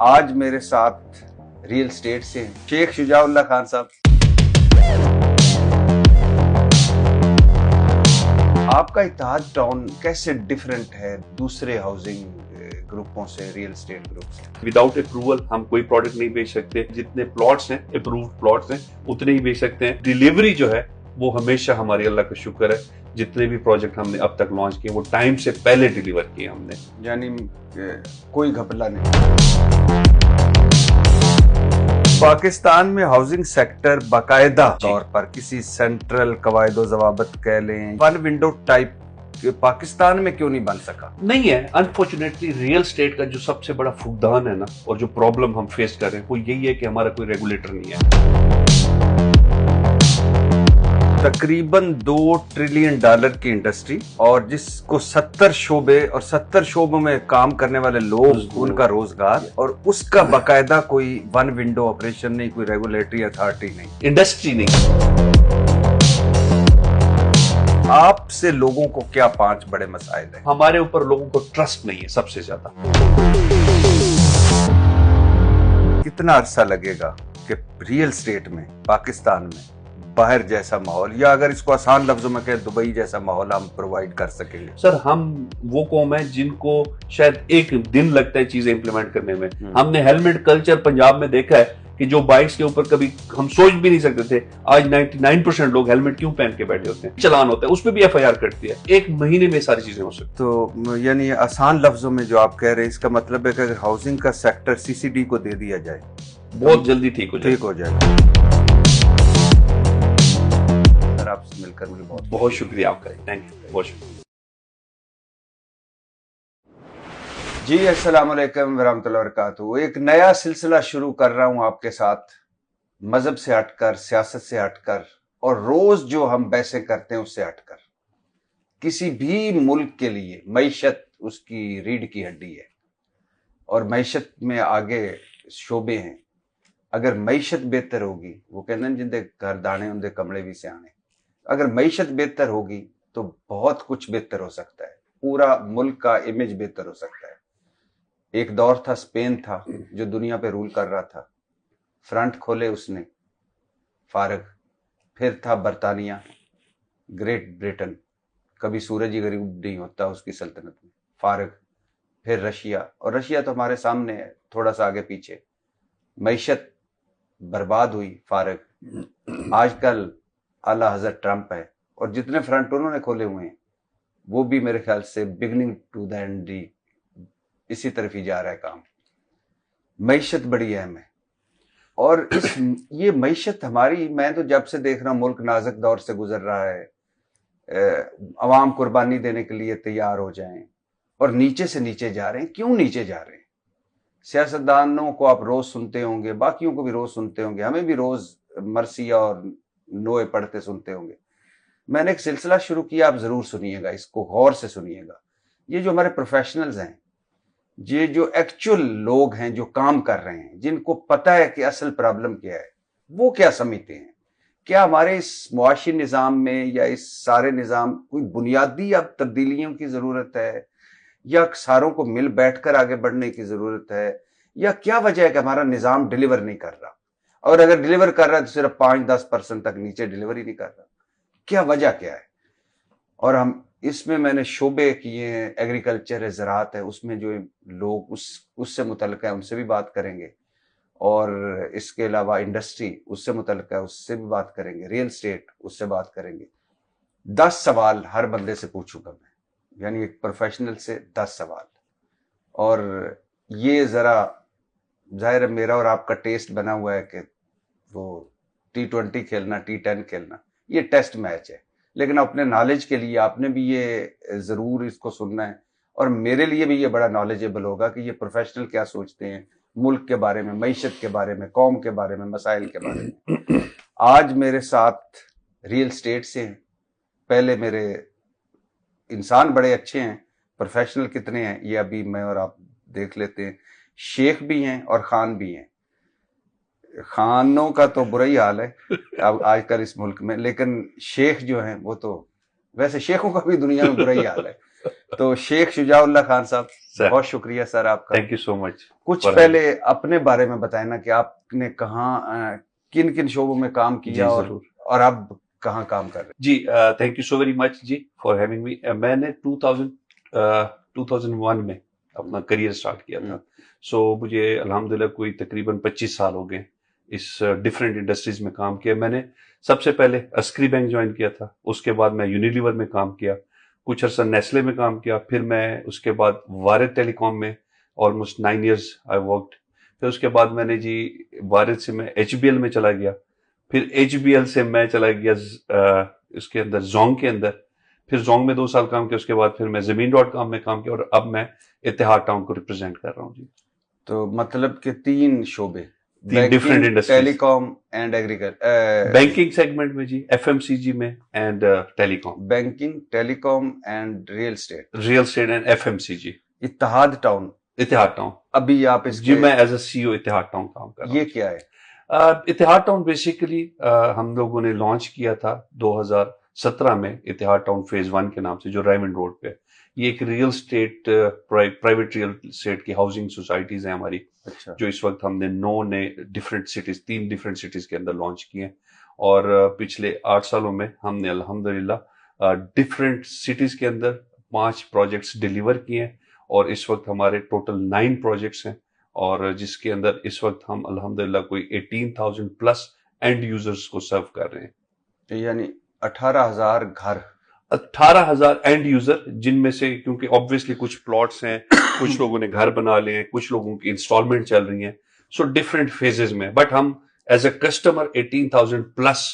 آج میرے ساتھ ریئل اسٹیٹ سے ہیں شیخ شجاع اللہ خان صاحب. آپ کا اتحاد ٹاؤن کیسے ڈیفرنٹ ہے دوسرے ہاؤسنگ گروپوں سے, ریئل اسٹیٹ گروپ سے؟ وداؤٹ اپروول ہم کوئی پروڈکٹ نہیں بیچ سکتے. جتنے پلاٹس ہیں اپرووڈ پلاٹس ہیں اتنے ہی بیچ سکتے ہیں. ڈیلیوری جو ہے وہ ہمیشہ ہماری اللہ کا شکر ہے جتنے بھی پروجیکٹ ہم نے اب تک لانچ کیے وہ ٹائم سے پہلے ڈیلیور کیے ہم نے. یعنی کوئی گھپلا نہیں. پاکستان میں ہاؤسنگ سیکٹر باقاعدہ طور پر کسی سینٹرل قواعد و ضوابط کہہ لیں ون ونڈو ٹائپ پاکستان میں کیوں نہیں بن سکا؟ نہیں ہے. انفارچونیٹلی ریئل اسٹیٹ کا جو سب سے بڑا فقدان ہے نا اور جو پرابلم ہم فیس کر رہے ہیں وہ یہی ہے کہ ہمارا کوئی ریگولیٹر نہیں ہے. تقریباً $2 ٹریلین کی انڈسٹری اور جس کو 70 شعبے اور 70 شعبوں میں کام کرنے والے لوگ ان کا روزگار, اور اس کا باقاعدہ کوئی ون ونڈو آپریشن نہیں, کوئی ریگولیٹری اتھارٹی نہیں, انڈسٹری نہیں. آپ سے لوگوں کو کیا 5 بڑے مسائل ہیں؟ ہمارے اوپر لوگوں کو ٹرسٹ نہیں ہے سب سے زیادہ. کتنا عرصہ لگے گا کہ ریئل اسٹیٹ میں پاکستان میں باہر جیسا ماحول, یا اگر اس کو آسان لفظوں میں کہ دبئی جیسا ماحول ہم پرووائڈ کر سکیں گے؟ سر ہم وہ قوم ہے جن کو شاید ایک دن لگتا ہے چیزیں امپلیمنٹ کرنے میں. ہم نے ہیلمٹ کلچر پنجاب میں دیکھا ہے کہ جو بائکس کے اوپر کبھی ہم سوچ بھی نہیں سکتے تھے, آج 99% لوگ ہیلمٹ کیوں پہن کے بیٹھے ہوتے ہیں. چلان ہوتا ہے اس پہ بھی FIR کٹتی ہے, 1 مہینے میں ساری چیزیں ہو سکتی. تو یعنی آسان لفظوں میں جو آپ کہہ رہے ہیں اس کا مطلب ہے کہ اگر ہاؤسنگ کا سیکٹر CCD کو دے دیا جائے بہت جلدی ٹھیک ہو جائے. آپ سے مل کر مجھے بہت شکریہ آپ کا. تھینک یو, بہت شکریہ. جی السلام علیکم ورحمۃ اللہ وبرکاتہ. ایک نیا سلسلہ شروع کر رہا ہوں آپ کے ساتھ, مذہب سے ہٹ کر, سیاست سے ہٹ کر, اور روز جو ہم بحثیں کرتے ہیں اس سے ہٹ کر. کسی بھی ملک کے لیے معیشت اس کی ریڑھ کی ہڈی ہے, اور معیشت میں آگے شعبے ہیں. اگر معیشت بہتر ہوگی, وہ کہتے ہیں جندے گھر دانے اندے کمڑے بھی سیانے, اگر معیشت بہتر ہوگی تو بہت کچھ بہتر ہو سکتا ہے. پورا ملک کا امیج بہتر ہو سکتا ہے. ایک دور تھا اسپین تھا جو دنیا پہ رول کر رہا تھا, فرنٹ کھولے اس نے, فارغ. پھر تھا برطانیہ, گریٹ بریٹن, کبھی سورج ہی غروب نہیں ہوتا اس کی سلطنت میں, فارغ. پھر رشیا, اور رشیا تو ہمارے سامنے ہے, تھوڑا سا آگے پیچھے. معیشت برباد ہوئی, فارغ. آج کل اعلیٰ حضرت ٹرمپ ہے, اور جتنے فرنٹ انہوں نے کھولے ہوئے ہیں وہ بھی میرے خیال سے بگننگ ٹو دا اینڈ اسی طرف ہی جا رہا ہے کام. معیشت بڑی اہم ہے, اور یہ معیشت ہماری, میں تو جب سے دیکھ رہا ہوں ملک نازک دور سے گزر رہا ہے, عوام قربانی دینے کے لیے تیار ہو جائیں, اور نیچے سے نیچے جا رہے ہیں. کیوں نیچے جا رہے ہیں؟ سیاستدانوں کو آپ روز سنتے ہوں گے, باقیوں کو بھی روز سنتے ہوں گے, ہمیں بھی روز مرثیہ اور نوئے پڑھتے سنتے ہوں گے. میں نے ایک سلسلہ شروع کیا, آپ ضرور سنیے گا, اس کو غور سے سنیے گا. یہ جو ہمارے پروفیشنلز ہیں, یہ جو ایکچول لوگ ہیں جو کام کر رہے ہیں, جن کو پتہ ہے کہ اصل پرابلم کیا ہے, وہ کیا سمجھتے ہیں. کیا ہمارے اس معاشی نظام میں یا اس سارے نظام کوئی بنیادی اب تبدیلیوں کی ضرورت ہے, یا ساروں کو مل بیٹھ کر آگے بڑھنے کی ضرورت ہے, یا کیا وجہ ہے کہ ہمارا نظام ڈیلیور نہیں کر رہا, اور اگر ڈیلیور کر رہا ہے تو صرف 5-10% تک نیچے ڈیلیوری نہیں کر رہا. کیا وجہ کیا ہے؟ اور ہم اس میں نے شعبے کیے ہیں, ایگریکلچر ہے, زراعت ہے, اس میں جو لوگ اس سے متعلق ہیں ان سے بھی بات کریں گے, اور اس کے علاوہ انڈسٹری اس سے متعلق ہے اس سے بھی بات کریں گے, ریئل اسٹیٹ اس سے بات کریں گے. 10 سوال ہر بندے سے پوچھوں گا میں, یعنی ایک پروفیشنل سے 10 سوال. اور یہ ذرا ظاہر ہے میرا اور آپ کا ٹیسٹ بنا ہوا ہے کہ وہ T20 کھیلنا, T10 کھیلنا, یہ ٹیسٹ میچ ہے, لیکن اپنے نالج کے لیے آپ نے بھی یہ ضرور اس کو سننا ہے, اور میرے لیے بھی یہ بڑا نالجیبل ہوگا کہ یہ پروفیشنل کیا سوچتے ہیں ملک کے بارے میں, معیشت کے بارے میں, قوم کے بارے میں, مسائل کے بارے میں. آج میرے ساتھ ریئل اسٹیٹ سے ہیں. پہلے میرے انسان بڑے اچھے ہیں, پروفیشنل کتنے ہیں یہ ابھی میں اور آپ دیکھ لیتے ہیں. شیخ بھی ہیں اور خان بھی ہیں. خانوں کا تو برا ہی حال ہے اب آج کل اس ملک میں, لیکن شیخ جو ہیں وہ تو, ویسے شیخوں کا بھی دنیا میں برا ہی حال ہے. تو شیخ شجاعullah خان صاحب سر بہت شکریہ سر آپ کا. تھینک یو سو مچ. کچھ پہلے اپنے بارے میں بتائیں نا کہ آپ نے کہاں کن کن شعبوں میں کام جی کیا ضرور اور اب کہاں کام کر رہے ji. Thank you so very much ji for having me. میں نے 2001 میں اپنا کریئر سٹارٹ کیا تھا. سو مجھے الحمدللہ کوئی تقریباً 25 سال ہو گئے اس ڈفرینٹ انڈسٹریز میں کام کیا. میں نے سب سے پہلے عسکری بینک جوائن کیا تھا, اس کے بعد میں یونیلیور میں کام کیا, کچھ عرصہ نیسلے میں کام کیا, پھر میں اس کے بعد وارد ٹیلی کام میں آلموسٹ 9 ایئرز آئی ورکڈ. پھر اس کے بعد میں نے جی وارد سے میں ایچ بی ایل میں چلا گیا, پھر ایچ بی ایل سے میں چلا گیا اس کے اندر زونگ کے اندر, پھر زونگ میں 2 سال کام کیا, اس کے بعد پھر میں زمین ڈاٹ کام میں کام کیا, اور اب میں اتحاد ٹاؤن کو ریپرزینٹ کر رہا ہوں جی. تو مطلب کہ 3 شعبے, different industries, telecom and agriculture, banking segment میں جی, ایف ایم سی جی میں and telecom, banking, telecom and real estate and F M C G. Ittehad town, اتحاد ٹاؤن ابھی آپ اس جی میں ایز اے سی او اتحاد ٹاؤن کام کر رہا ہوں. یہ کیا ہے؟ اتحاد ٹاؤن بیسیکلی ہم لوگوں نے لانچ کیا تھا 2017 میں اتحاد ٹاؤن فیز 1 کے نام سے, جو ریمنڈ روڈ پہ. یہ ایک real estate private real estate کی ہاؤسنگ سوسائٹیز ہیں ہماری, اچھا, جو اس وقت ہم نے 9 نئے ڈفرینٹ سٹیز 3 ڈفرینٹ سٹیز کے اندر لانچ کیے ہیں. اور پچھلے 8 سالوں میں ہم نے الحمدللہ ڈفرینٹ سٹیز کے اندر 5 پروجیکٹس ڈیلیور کیے ہیں, اور اس وقت ہمارے ٹوٹل 9 پروجیکٹس ہیں, اور جس کے اندر اس وقت ہم الحمدللہ کوئی 18,000 پلس اینڈ یوزرز کو سرو کر رہے ہیں. یعنی 18,000 گھر, 18,000 اینڈ یوزر, جن میں سے کیونکہ آبویسلی کچھ پلاٹس ہیں, کچھ لوگوں نے گھر بنا لے ہیں, کچھ لوگوں کی انسٹالمنٹ چل رہی ہیں, سو ڈفرینٹ فیزز میں, بٹ ہم ایز اے کسٹمر 18,000 پلس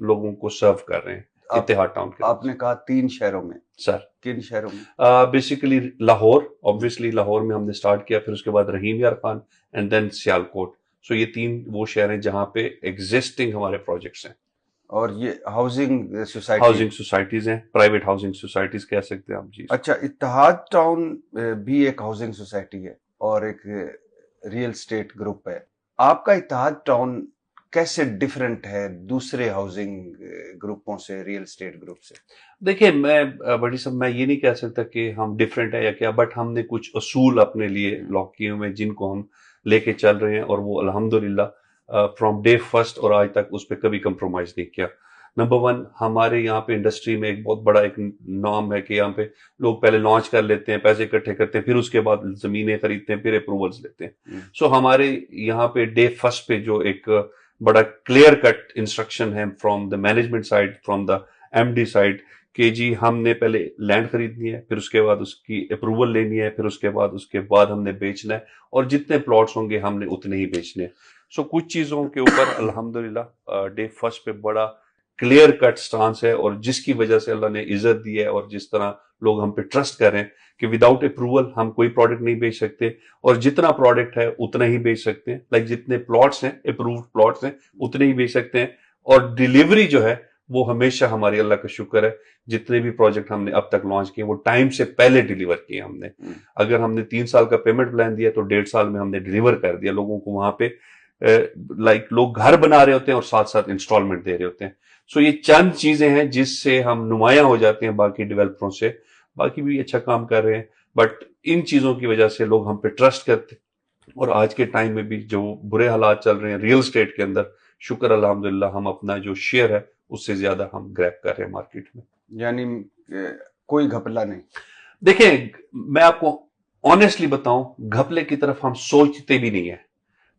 لوگوں کو سرو کر رہے ہیں اتحاد ٹاؤن کے. آپ نے کہا 3 شہروں میں, سر کن شہروں میں؟ بیسیکلی لاہور, آبویسلی لاہور میں ہم نے سٹارٹ کیا, پھر اس کے بعد رحیم یار خان اینڈ دین سیالکوٹ. سو یہ 3 وہ شہر ہیں جہاں پہ ایگزسٹنگ ہمارے پروجیکٹس ہیں. اور یہ ہاؤسنگ سوسائٹیز ہیں, پرائیویٹ ہاؤسنگ سوسائٹیز کہہ سکتے ہیں آپ جی. اچھا, اتحاد ٹاؤن بھی ایک ہاؤسنگ سوسائٹی ہے اور ایک ریئل اسٹیٹ گروپ ہے. آپ کا اتحاد ٹاؤن کیسے ڈفرینٹ ہے دوسرے ہاؤسنگ گروپوں سے, ریئل اسٹیٹ گروپ سے؟ دیکھیں میں بڑی صاحب میں یہ نہیں کہہ سکتا کہ ہم ڈفرینٹ ہیں یا کیا, بٹ ہم نے کچھ اصول اپنے لیے لاک کیے ہوئے ہیں جن کو ہم لے کے چل رہے ہیں, اور وہ الحمدللہ فرام ڈے فرسٹ اور آج تک اس پہ کبھی کمپرومائز نہیں کیا. نمبر 1, ہمارے یہاں پہ انڈسٹری میں ایک بہت بڑا ایک نام ہے کہ یہاں پہ لوگ پہلے لانچ کر لیتے ہیں, پیسے اکٹھے کرتے ہیں, پھر اس کے بعد زمینیں خریدتے ہیں, پھر اپروولز لیتے ہیں. سو ہمارے یہاں پہ ڈے فرسٹ پہ جو ایک بڑا کلیئر کٹ انسٹرکشن ہے from the management side, from the MD side سائڈ, کہ جی ہم نے پہلے لینڈ خریدنی ہے, پھر اس کے بعد اس کی اپروول لینی ہے, پھر اس کے بعد ہم نے بیچنا ہے, اور جتنے پلاٹس ہوں گے ہم نے اتنے ہی بیچنے ہیں. سو کچھ چیزوں کے اوپر الحمدللہ ڈے فرسٹ پہ بڑا کلیئر کٹ سٹانس ہے, اور جس کی وجہ سے اللہ نے عزت دی ہے, اور جس طرح لوگ ہم پہ ٹرسٹ کر رہے ہیں کہ وداؤٹ اپروول ہم کوئی پروڈکٹ نہیں بیچ سکتے, اور جتنا پروڈکٹ ہے اتنا ہی بیچ سکتے ہیں, لائک جتنے پلاٹس ہیں اپرووڈ پلاٹس ہیں اتنے ہی بیچ سکتے ہیں. اور ڈیلیوری جو ہے وہ ہمیشہ ہماری اللہ کا شکر ہے, جتنے بھی پروجیکٹ ہم نے اب تک لانچ کیے وہ ٹائم سے پہلے ڈیلیور کیے ہم نے. اگر ہم نے 3 سال کا پیمنٹ پلان دیا تو 1.5 سال میں ہم نے ڈیلیور کر دیا لوگوں کو. وہاں پہ لائک لوگ گھر بنا رہے ہوتے ہیں اور ساتھ ساتھ انسٹالمنٹ دے رہے ہوتے ہیں. سو یہ چند چیزیں ہیں جس سے ہم نمایاں ہو جاتے ہیں باقی ڈیولپروں سے. باقی بھی اچھا کام کر رہے ہیں, بٹ ان چیزوں کی وجہ سے لوگ ہم پہ ٹرسٹ کرتے ہیں. اور آج کے ٹائم میں بھی جو برے حالات چل رہے ہیں ریئل اسٹیٹ کے اندر, شکر الحمدللہ ہم اپنا جو شیئر ہے اس سے زیادہ ہم گریب کر رہے ہیں مارکیٹ میں. یعنی کوئی گھپلا نہیں. دیکھیں میں آپ کو آنیسٹلی بتاؤں, گھپلے کی طرف ہم سوچتے بھی نہیں ہیں,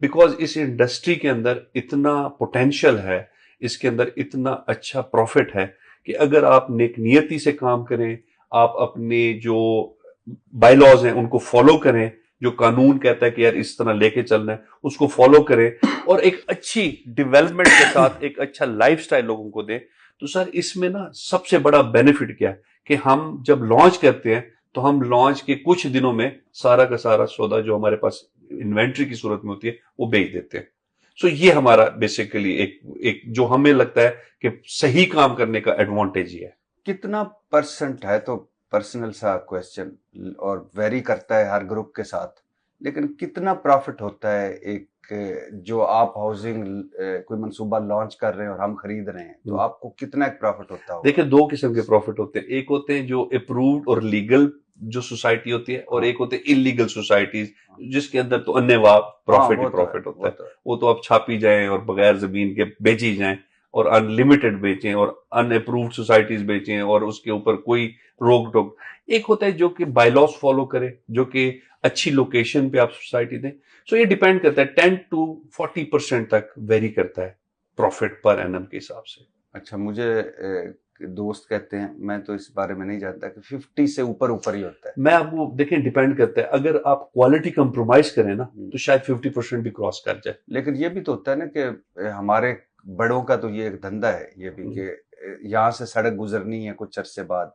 بیکاز اس انڈسٹری کے اندر اتنا پوٹینشیل ہے, اس کے اندر اتنا اچھا پروفٹ ہے کہ اگر آپ نیک نیتی سے کام کریں, آپ اپنے جو بائی لاز ہیں ان کو فالو کریں, جو قانون کہتا ہے کہ یار اس طرح لے کے چلنا ہے اس کو فالو کریں, اور ایک اچھی ڈیولپمنٹ کے ساتھ ایک اچھا لائف سٹائل لوگوں کو دیں, تو سر اس میں نا سب سے بڑا بینیفٹ کیا ہے کہ ہم جب لانچ کرتے ہیں تو ہم لانچ کے کچھ دنوں میں سارا کا سارا سودا جو ہمارے پاس انوینٹری کی صورت میں ہوتی ہے وہ بیچ دیتے ہیں. سو یہ ہمارا بیسیکلی ایک جو ہمیں لگتا ہے کہ صحیح کام کرنے کا ایڈوانٹیج ہی ہے. کتنا پرسنٹ ہے, تو پرسنل سا کویسچن اور ویری کرتا ہے ہر گروپ کے ساتھ, لیکن کتنا پروفٹ ہوتا ہے ایک جو آپ ہاؤسنگ کوئی منصوبہ لانچ کر رہے ہیں اور ہم خرید رہے ہیں, تو آپ کو کتنا ایک پروفٹ ہوتا ہے؟ دیکھیں 2 قسم کے پروفٹ ہوتے ہیں. ایک ہوتے ہیں جو اپرووڈ اور لیگل جو سوسائٹی ہوتی ہے اور ایک ہوتے ہیں انلیگل سوسائٹیز جس کے اندر تو انواع پروفٹ ہی پروفٹ ہوتا ہے. وہ تو آپ چھاپی جائیں اور بغیر زمین کے بیچی جائیں اور ان لمیٹڈ بیچیں اور ان اپرووڈ سوسائٹیز بیچیں اور اس کے اوپر کوئی روک ٹوک. ایک ہوتا ہے جو کہ بائی لاس فالو کرے, جو کہ اچھی لوکیشن پہ آپ سوسائٹی دیں. سو یہ ڈیپینڈ کرتا ہے 10 to 40% تک ویری کرتا ہے پروفٹ پر اینم کے حساب سے. اچھا, مجھے دوست کہتے ہیں, میں تو اس بارے میں نہیں جانتا, کہ 50 سے اوپر ہی ہوتا ہے. میں آپ کو دیکھیں ڈیپینڈ کرتا ہے, اگر آپ کوالٹی کمپرومائز کریں نا تو شاید 50% بھی کراس کر جائے. لیکن یہ بھی تو ہوتا ہے نا کہ ہمارے بڑوں کا تو یہ ایک دھندا ہے یہ بھی, کہ یہاں سے سڑک گزرنی ہے کچھ عرصے بعد,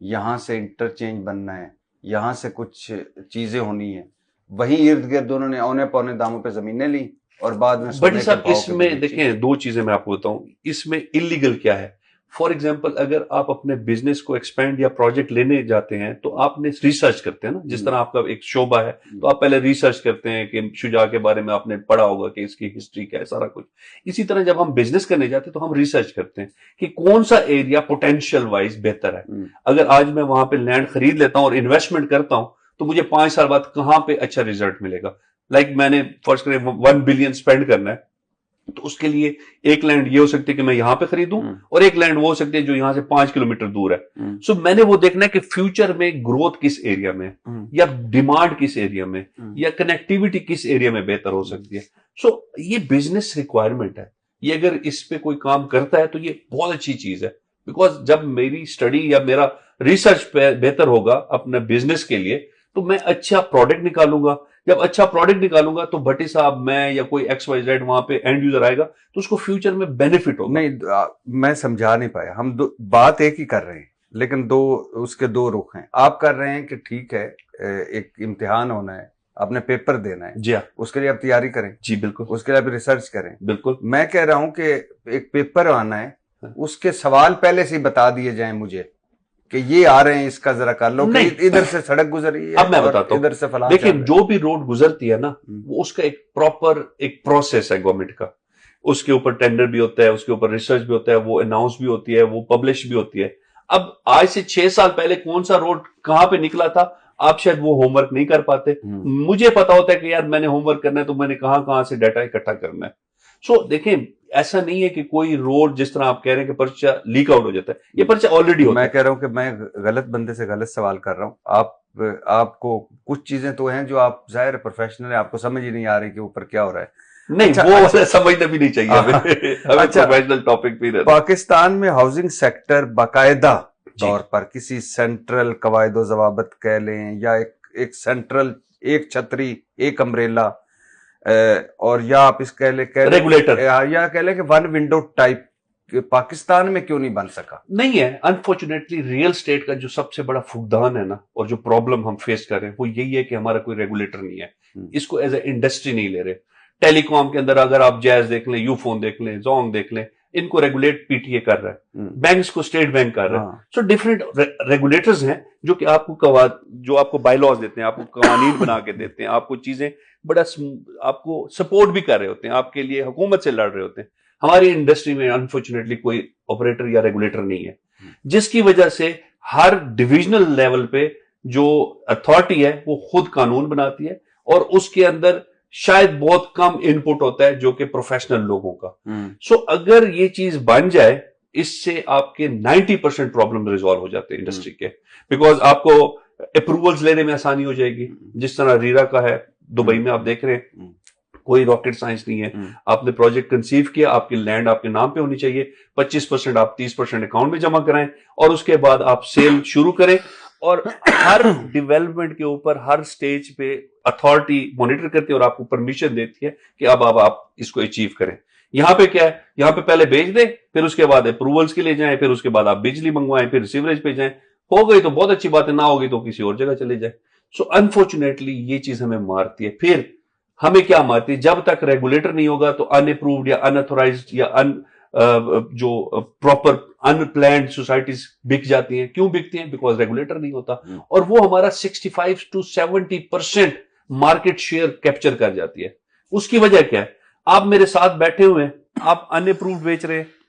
یہاں سے انٹرچینج بننا ہے, یہاں سے کچھ چیزیں ہونی ہیں, وہیں ارد گرد انہوں نے اونے پونے داموں پہ زمینیں لی اور بعد میں بٹ صاحب اس میں دیکھیں دو چیزیں میں آپ کو بتاؤں, اس میں انلیگل کیا ہے. فار ایگزامپل اگر آپ اپنے بزنس کو ایکسپینڈ یا پروجیکٹ لینے جاتے ہیں تو آپ نے ریسرچ کرتے ہیں نا, جس طرح آپ کا ایک شعبہ ہے تو آپ پہلے ریسرچ کرتے ہیں کہ شجاع کے بارے میں آپ نے پڑھا ہوگا کہ اس کی ہسٹری کیا ہے, سارا کچھ. اسی طرح جب ہم بزنس کرنے جاتے ہیں تو ہم ریسرچ کرتے ہیں کہ کون سا ایریا پوٹینشیل وائز بہتر ہے. اگر آج میں وہاں پہ لینڈ خرید لیتا ہوں اور انویسٹمنٹ کرتا ہوں تو مجھے 5 سال بعد کہاں پہ اچھا ریزلٹ ملے گا. لائک میں نے فرض کریں 1 بلین اسپینڈ کرنا ہے تو اس کے لیے ایک لینڈ یہ ہو سکتی ہے کہ میں یہاں پہ خریدوں اور ایک لینڈ وہ ہو سکتی ہے جو یہاں سے 5 کلومیٹر دور ہے. سو میں نے وہ دیکھنا ہے کہ فیوچر میں گروتھ کس ایریا میں, یا ڈیمانڈ کس ایریا میں, یا کنیکٹیوٹی کس ایریا میں بہتر ہو سکتی ہے. سو یہ بزنس ریکوائرمنٹ ہے. یہ اگر اس پہ کوئی کام کرتا ہے تو یہ بہت اچھی چیز ہے, بیکاز جب میری اسٹڈی یا میرا ریسرچ پہ بہتر ہوگا اپنے بزنس کے لیے تو میں اچھا پروڈکٹ نکالوں گا. جب اچھا پروڈکٹ نکالوں گا تو بھٹی صاحب, میں یا کوئی XYZ وہاں پہ اینڈ یوزر آئے گا تو اس کو فیوچر میں بینیفٹ ہوگا. نہیں, میں سمجھا نہیں پایا, ہم بات ایک ہی کر رہے ہیں لیکن اس کے 2 رخ ہیں. آپ کر رہے ہیں کہ ٹھیک ہے ایک امتحان ہونا ہے, آپ نے پیپر دینا ہے, جی ہاں, اس کے لیے آپ تیاری کریں, جی بالکل, اس کے لیے آپ ریسرچ کریں. بالکل, میں کہہ رہا ہوں کہ ایک پیپر آنا ہے, اس کے سوال پہلے سے ہی بتا دیے جائیں مجھے کہ یہ آ رہے ہیں, اس کا ذرا کر لو, ادھر سے سڑک گزری ہے, اب میں بتاتا ادھر سے فلاں. دیکھیں جو بھی روڈ گزرتی ہے نا وہ اس کا ایک پراپر ایک پروسیس ہے گورنمنٹ کا. اس کے اوپر ٹینڈر بھی ہوتا ہے, اس کے اوپر ریسرچ بھی ہوتا ہے, وہ اناؤنس بھی ہوتی ہے, وہ پبلش بھی ہوتی ہے. اب آج سے 6 سال پہلے کون سا روڈ کہاں پہ نکلا تھا آپ شاید وہ ہوم ورک نہیں کر پاتے. مجھے پتا ہوتا ہے کہ یار میں نے ہوم ورک کرنا ہے تو میں نے کہاں سے ڈیٹا اکٹھا کرنا ہے. سو دیکھیں ایسا نہیں ہے کہ کوئی روڈ جس طرح آپ کہہ رہے ہیں کہ پرچہ لیک آؤٹ ہو جاتا ہے, یہ پرچہ آلریڈی ہوتا ہے. میں کہہ رہا ہوں کہ میں غلط بندے سے غلط سوال کر رہا ہوں. آپ کو کچھ چیزیں تو ہیں جو آپ ظاہر پروفیشنل ہیں, آپ کو سمجھ ہی نہیں آ رہی کہ اوپر کیا ہو رہا ہے. نہیں وہ سمجھنا بھی نہیں چاہیے ہمیں پروفیشنل ٹاپک بھی. پاکستان میں ہاؤسنگ سیکٹر باقاعدہ طور پر کسی سینٹرل قواعد و ضوابط کہہ لیں یا ایک سینٹرل, ایک چھتری, ایک امبریلا, اور یا آپ اس ریگولیٹر یا کہہ لیں کہ 1 ونڈو ٹائپ پاکستان میں کیوں نہیں بن سکا. نہیں ہے انفارچونیٹلی ریئل اسٹیٹ کا جو سب سے بڑا فقدان ہے نا, اور جو پرابلم ہم فیس کر رہے ہیں وہ یہی ہے کہ ہمارا کوئی ریگولیٹر نہیں ہے. اس کو ایز اے انڈسٹری نہیں لے رہے. ٹیلی کام کے اندر اگر آپ جیز دیکھ لیں, یو فون دیکھ لیں, زونگ دیکھ لیں, ان کو ریگولیٹ پی ٹی اے کر رہا ہے, بینکس کو اسٹیٹ بینک کر رہا ہے. سو ڈفرینٹ ریگولیٹرز ہیں جو کہ آپ کو بائی لاز دیتے ہیں, آپ کو قوانین بنا کے دیتے ہیں, آپ کو چیزیں بڑا آپ کو سپورٹ بھی کر رہے ہوتے ہیں, آپ کے لیے حکومت سے لڑ رہے ہوتے ہیں. ہماری انڈسٹری میں انفارچونیٹلی کوئی آپریٹر یا ریگولیٹر نہیں ہے, جس کی وجہ سے ہر ڈویژنل لیول پہ جو اتھارٹی ہے وہ خود قانون بناتی ہے اور اس کے اندر شاید بہت کم ان پٹ ہوتا ہے جو کہ پروفیشنل لوگوں کا. سو اگر یہ چیز بن جائے اس سے آپ کے 90% پرابلم ریزالو ہو جاتے ہیں انڈسٹری کے, بیکاز آپ کو اپروولز لینے میں آسانی ہو جائے گی. جس طرح ریرا کا ہے دبئی میں, آپ دیکھ رہے ہیں کوئی راکٹ سائنس نہیں ہے. آپ نے پروجیکٹ کنسیو کیا, آپ کی لینڈ آپ کے نام پہ ہونی چاہیے, 25% آپ 30% اکاؤنٹ میں جمع کرائیں اور اس کے بعد آپ سیل شروع کریں. اور ہر ڈیولپمنٹ کے اوپر ہر سٹیج پہ اتھارٹی مانیٹر کرتی ہے اور آپ کو پرمیشن دیتی ہے کہ اب آپ اس کو اچیو کریں. یہاں پہ کیا ہے, یہاں پہ پہلے بیچ دیں, پھر اس کے بعد اپروولز کے لیے جائیں, پھر اس کے بعد آپ بجلی منگوائیں, پھر سیوریج پہ جائیں. ہو گئی تو بہت اچھی بات ہے, نہ ہوگی تو کسی اور جگہ چلے جائیں. سو انفارچونیٹلی یہ چیز ہمیں مارتی ہے. پھر ہمیں کیا مارتی ہے, جب تک ریگولیٹر نہیں ہوگا تو ان اپرووڈ یا ان اتھورائزڈ یا جو پراپر ان پلانڈ سوسائٹیز بک جاتی ہیں. کیوں بکتی ہیں؟ بیکاز ریگولیٹر نہیں ہوتا, اور وہ ہمارا 65 to 70% مارکیٹ شیئر کیپچر کر جاتی ہے. اس کی وجہ کیا ہے, آپ میرے ساتھ بیٹھے ہوئے ہیں, آپ ان اپرووڈ بیچ رہے ہیں,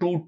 2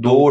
2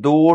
2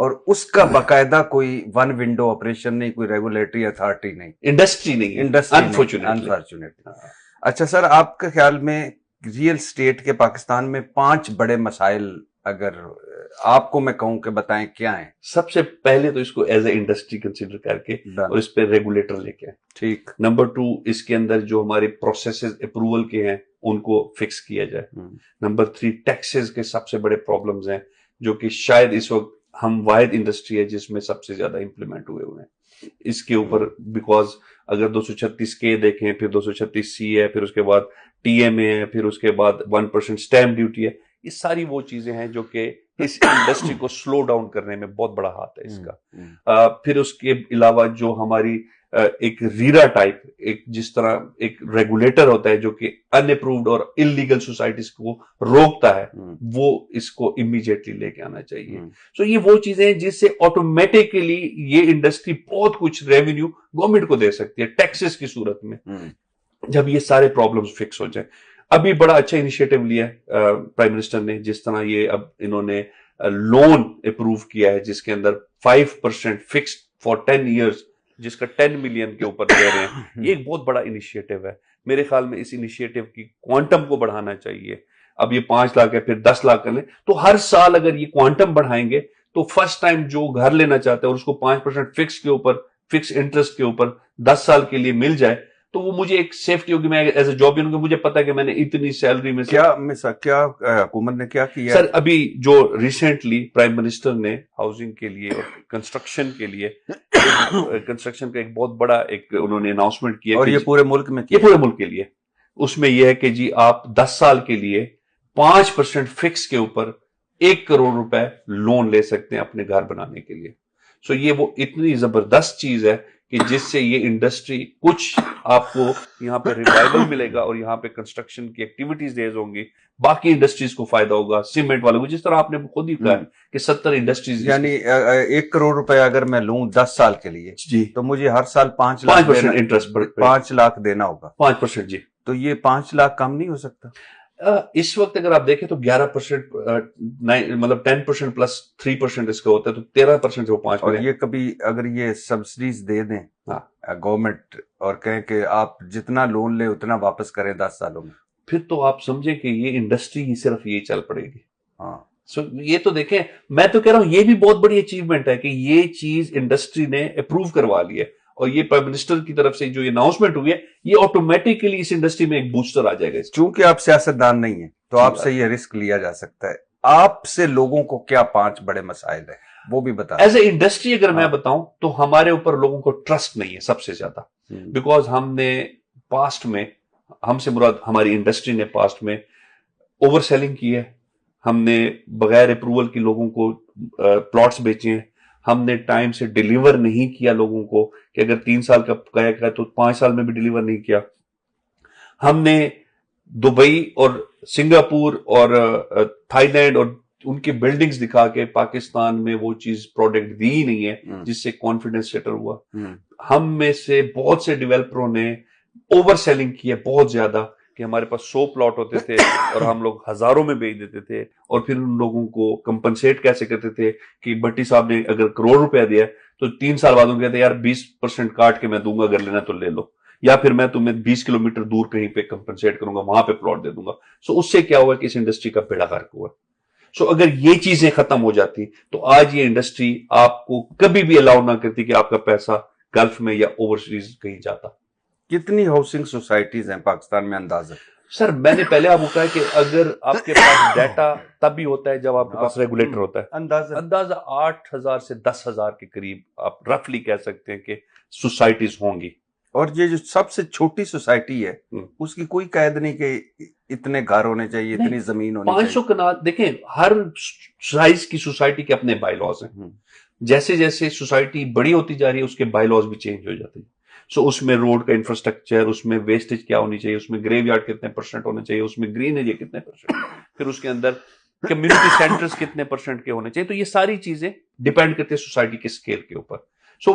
اور اس کا باقاعدہ کوئی ون ونڈو آپریشن نہیں, کوئی ریگولیٹری اتھارٹی نہیں, انڈسٹری نہیں, انفارچونیٹلی. اچھا سر, آپ کے خیال میں ریئل اسٹیٹ کے پاکستان میں 5 بڑے مسائل اگر آپ کو میں کہوں کہ بتائیں کیا ہیں؟ سب سے پہلے تو اس کو ایز اے انڈسٹری کنسیڈر کر کے اور اس پہ ریگولیٹر لے کے آئیں. ٹھیک. نمبر 2, اس کے اندر جو ہمارے پروسیسز اپروول کے ہیں ان کو فکس کیا جائے. نمبر 3, ٹیکسز کے سب سے بڑے پرابلمز ہیں جو کہ شاید اس وقت ہم واحد انڈسٹری ہے جس میں سب سے زیادہ امپلیمنٹ ہوئے ہیں اس کے اوپر. بیکاز اگر 236 دیکھیں, پھر 236 ہے, پھر اس کے بعد TMA ہے, پھر اس کے بعد 1% اسٹیمپ ڈیوٹی ہے. یہ ساری وہ چیزیں ہیں جو کہ اس انڈسٹری کو سلو ڈاؤن کرنے میں بہت بڑا ہاتھ ہے اس کا. پھر اس کے علاوہ جو ہماری ایک ریرا ٹائپ, ایک جس طرح ایک ریگولیٹر ہوتا ہے جو کہ ان اپرووڈ اور انلیگل سوسائٹیز کو روکتا ہے, وہ اس کو امیڈیٹلی لے کے آنا چاہیے. سو یہ وہ چیزیں ہیں جس سے آٹومیٹکلی یہ انڈسٹری بہت کچھ ریونیو گورنمنٹ کو دے سکتی ہے ٹیکسز کی صورت میں, جب یہ سارے پرابلمز فکس ہو جائیں. ابھی بڑا اچھا انیشیٹو لیا پرائم منسٹر نے, جس طرح یہ اب انہوں نے لون اپروو کیا ہے جس کے اندر 5% فکسڈ فار 10 ایئرز, جس کا 10 ملین کے اوپر دے رہے ہیں. یہ ایک بہت بڑا انیشیٹو ہے. میرے خیال میں اس انیشیٹو کی کوانٹم کو بڑھانا چاہیے. اب یہ 5 لاکھ ہے, پھر 10 لاکھ کر لیں, تو ہر سال اگر یہ کوانٹم بڑھائیں گے تو فرسٹ ٹائم جو گھر لینا چاہتا ہے اور اس کو 5% فکس کے اوپر, فکس انٹرسٹ کے اوپر 10 سال کے لیے مل جائے, تو وہ مجھے ایک سیفٹی ہوگی. میں ایز اے جاب ہوں, مجھے پتا ہے کہ میں نے اتنی سیلری میں کیا حکومت نے کیا کیا سر. ابھی جو ریسنٹلی پرائم منسٹر نے ہاؤسنگ کے لیے اور کنسٹرکشن کے لیے کنسٹرکشن کا ایک بہت بڑا ایک انہوں نے اناؤنسمنٹ کیا, اور یہ پورے ملک میں, یہ پورے ملک کے لیے. اس میں یہ ہے کہ جی آپ 10 سال کے لیے 5% فکس کے اوپر 1 کروڑ روپے لون لے سکتے ہیں اپنے گھر بنانے کے لیے. سو یہ وہ اتنی زبردست چیز ہے کہ جس سے یہ انڈسٹری کچھ آپ کو یہاں پہ ریوائول ملے گا اور یہاں پہ کنسٹرکشن کی ایکٹیویٹیز ریز ہوں گی, باقی انڈسٹریز کو فائدہ ہوگا, سیمنٹ والوں کو, جس طرح آپ نے خود ہی کہا کہ 70 انڈسٹریز. یعنی 1 کروڑ روپے اگر میں لوں 10 سال کے لیے, جی, تو مجھے ہر سال 5% انٹرسٹ پر 5 لاکھ دینا ہوگا. 5%. جی, تو یہ 5 لاکھ کم نہیں ہو سکتا اس وقت اگر آپ دیکھیں تو 11%, مطلب 10% پلس 3% اس کا ہوتا ہے, تو 13% وہ 5%. اور یہ کبھی اگر یہ سبسڈیز دے دیں گورنمنٹ اور کہیں کہ آپ جتنا لون لیں اتنا واپس کریں 10 سالوں میں, پھر تو آپ سمجھیں کہ یہ انڈسٹری ہی صرف یہ چل پڑے گی. ہاں. سو یہ تو دیکھیں, میں تو کہہ رہا ہوں یہ بھی بہت بڑی اچیومنٹ ہے کہ یہ چیز انڈسٹری نے اپروو کروا لی ہے, اور یہ پرائم منسٹر کی طرف سے جو یہ اناؤنسمنٹ ہوئی ہے, یہ آٹومیٹکلی اس انڈسٹری میں ایک بوسٹر آ جائے گا. چونکہ آپ سیاستدان نہیں ہیں تو آپ سے یہ رسک لیا جا سکتا ہے. آپ سے لوگوں کو کیا 5 بڑے مسائل ہیں وہ بھی بتا. ایز اے انڈسٹری اگر میں بتاؤں تو ہمارے اوپر لوگوں کو ٹرسٹ نہیں ہے سب سے زیادہ, بیکاز ہم نے پاسٹ میں, ہم سے مراد ہماری انڈسٹری نے پاسٹ میں اوور سیلنگ کی ہے. ہم نے بغیر اپروول کی لوگوں کو پلاٹس بیچے ہیں. ہم نے ٹائم سے ڈیلیور نہیں کیا لوگوں کو, کہ اگر 3 سال کا کہا تو 5 سال میں بھی ڈیلیور نہیں کیا. ہم نے دبئی اور سنگاپور اور تھائی لینڈ اور ان کی بلڈنگز دکھا کے پاکستان میں وہ چیز پروڈکٹ دی ہی نہیں ہے جس سے کانفیڈنس شیٹر ہوا. ہم میں سے بہت سے ڈیولپروں نے اوور سیلنگ کی ہے بہت زیادہ, کہ ہمارے پاس 100 پلاٹ ہوتے تھے اور ہم لوگ ہزاروں میں بیچ دیتے تھے, اور پھر ان لوگوں کو کمپنسیٹ کیسے کرتے تھے کہ بھٹی صاحب نے اگر کروڑ روپیہ دیا تو 3 سال بعد ان کہتے یار 20% کاٹ کے میں دوں گا, اگر لینا تو لے لو, یا پھر میں تمہیں 20 کلومیٹر دور کہیں پہ کمپنسیٹ کروں گا, وہاں پہ پلاٹ دے دوں گا. سو اس سے کیا ہوا کہ اس انڈسٹری کا بیڑا غرق ہوا. سو اگر یہ چیزیں ختم ہو جاتی تو آج یہ انڈسٹری آپ کو کبھی بھی الاؤ نہ کرتی کہ آپ کا پیسہ گلف میں یا اوورسیز کہیں جاتا. کتنی ہاؤسنگ سوسائٹیز ہیں پاکستان میں اندازہ؟ سر میں نے پہلے آپ کو کہا کہ اگر آپ کے پاس ڈیٹا تب بھی ہوتا ہے جب آپ کے پاس ریگولیٹر ہوتا ہے. اندازہ 8,000 سے 10,000 کے قریب آپ رفلی کہہ سکتے ہیں کہ سوسائٹیز ہوں گی. اور یہ جو سب سے چھوٹی سوسائٹی ہے اس کی کوئی قید نہیں کہ اتنے گھر ہونے چاہیے, اتنی زمین ہونی چاہیے. 500 کنال. دیکھیں ہر سائز کی سوسائٹی کے اپنے بائی لاز ہیں. جیسے جیسے سوسائٹی بڑی ہوتی جا رہی ہے اس کے بائی لاز بھی چینج ہو جاتے ہیں. سو اس میں روڈ کا انفراسٹرکچر, اس میں ویسٹیج کیا ہونی چاہیے, اس میں گریو یارڈ کتنے % ہونے چاہیے, اس میں گرین ایریا کتنے %, پھر اس کے اندر کمیونٹی سینٹرز کتنے % کے ہونے چاہیے. تو یہ ساری چیزیں ڈیپینڈ کرتے ہیں سوسائٹی کے اسکیل کے اوپر. سو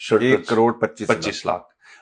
1,25,00,000।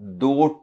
$2